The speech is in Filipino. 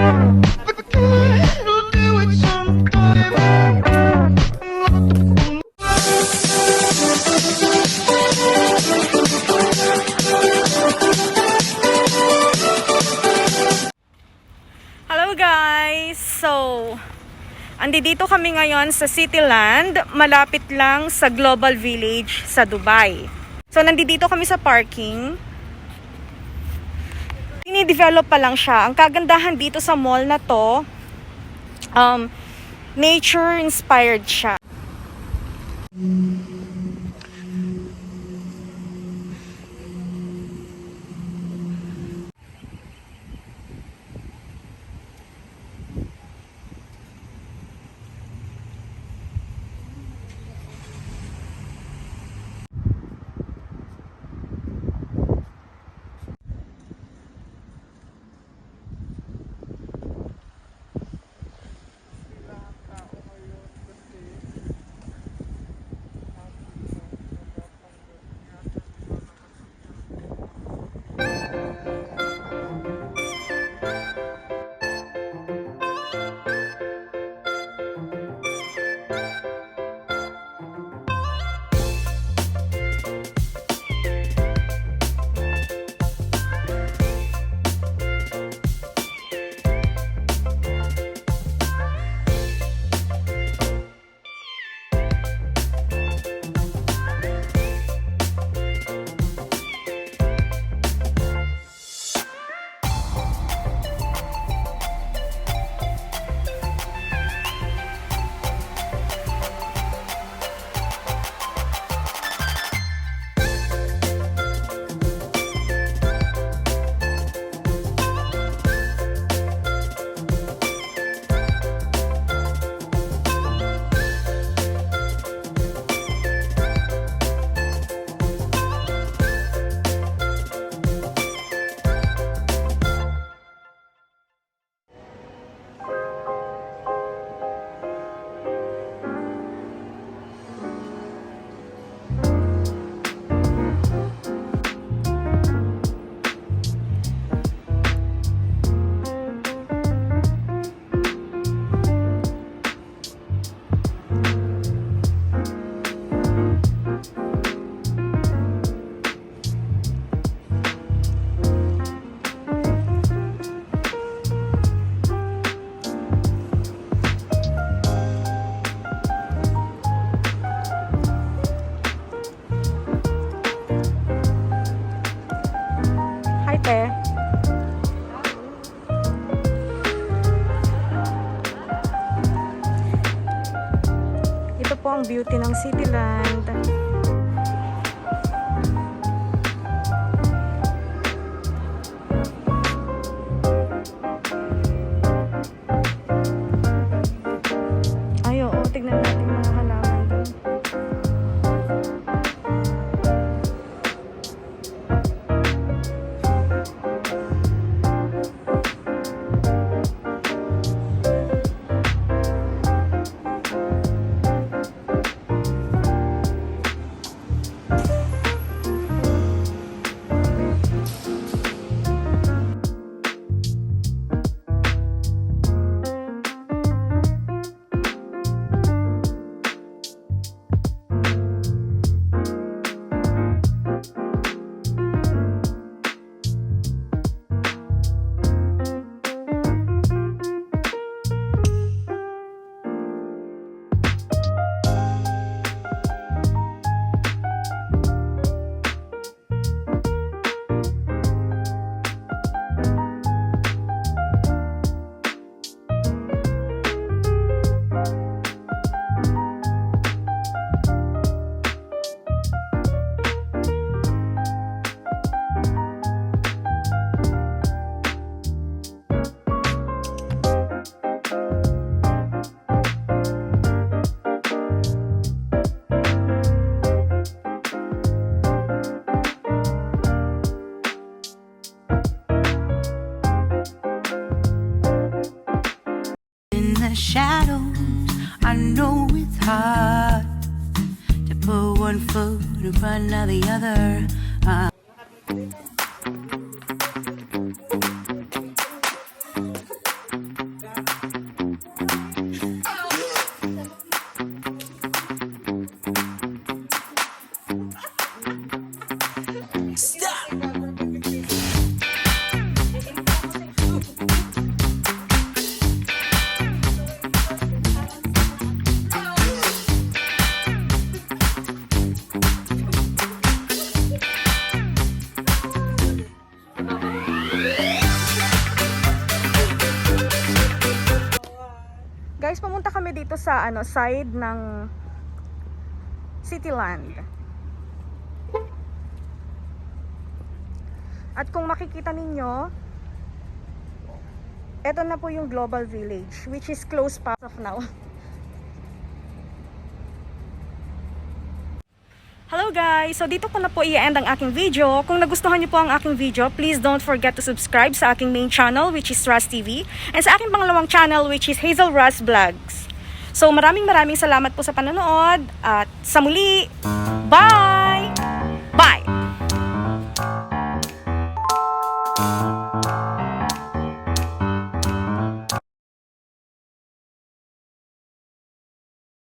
Hello guys! So, andito kami ngayon sa Cityland, malapit lang sa Global Village sa Dubai. So, nandito kami sa parking. Dinidevelop pa lang siya. Ang kagandahan dito sa mall na to, nature-inspired siya. Ito po ang beauty ng Cityland. Ay, oo, tignan natin mga halaman doon. Shadows, I know it's hard to put one foot in front of the other. Guys, pumunta kami dito sa side ng Cityland. At kung makikita ninyo, eto na po yung Global Village, which is closed pa as of now. Hello guys! So dito ko na po i-end ang aking video. Kung nagustuhan niyo po ang aking video, please don't forget to subscribe sa aking main channel, which is Ras TV, and sa aking pangalawang channel, which is Hazel Ras Vlogs. So maraming salamat po sa panonood at sa muli, bye!